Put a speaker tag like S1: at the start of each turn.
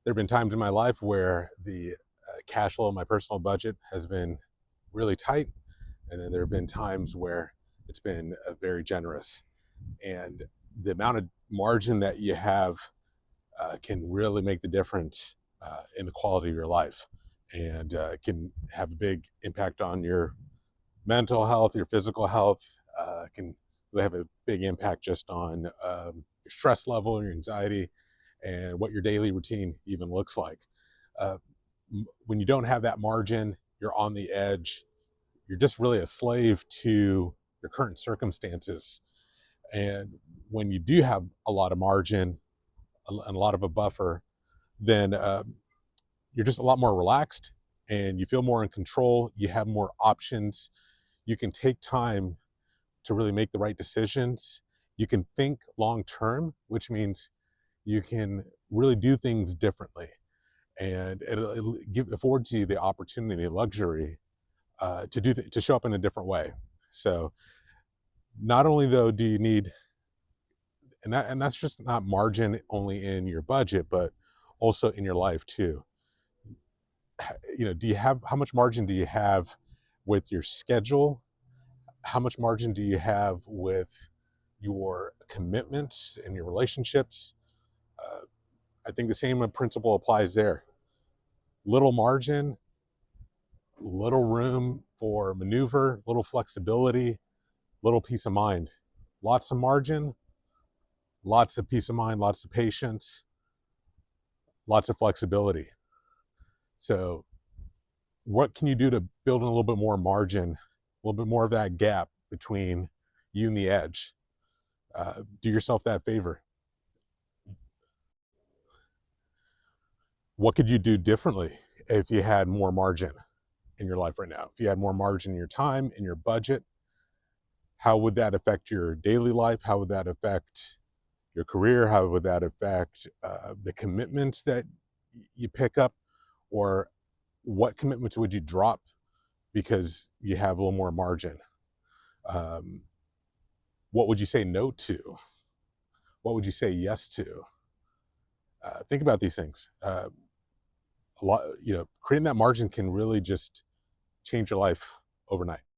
S1: there have been times in my life where the cash flow of my personal budget has been really tight, and then there have been times where it's been very generous. And the amount of margin that you have can really make the difference in the quality of your life, and can have a big impact on your mental health, your physical health. Can really have a big impact just on your stress level, your anxiety, and what your daily routine even looks like. Uh, when you don't have that margin, you're on the edge. You're just really a slave to your current circumstances. And when you do have a lot of margin and a lot of a buffer, then you're just a lot more relaxed and you feel more in control. You have more options. You can take time to really make the right decisions. You can think long term, which means you can really do things differently, and affords you the opportunity, the luxury to show up in a different way. So not only though do you need, and that's just not margin only in your budget, but also in your life too. Do you have, how much margin do you have with your schedule? How much margin do you have with your commitments and your relationships? Uh, I think the same principle applies there. Little margin, little room for maneuver, little flexibility, little peace of mind. Lots of margin, lots of peace of mind, lots of patience, lots of flexibility. So, what can you do to build in a little bit more margin, a little bit more of that gap between you and the edge? Do yourself that favor. What could you do differently if you had more margin in your life right now? If you had more margin in your time, in your budget, how would that affect your daily life? How would that affect your career? How would that affect the commitments that you pick up? Or what commitments would you drop because you have a little more margin? Um, what would you say no to? What would you say yes to? Think about these things. A lot, creating that margin can really just change your life overnight.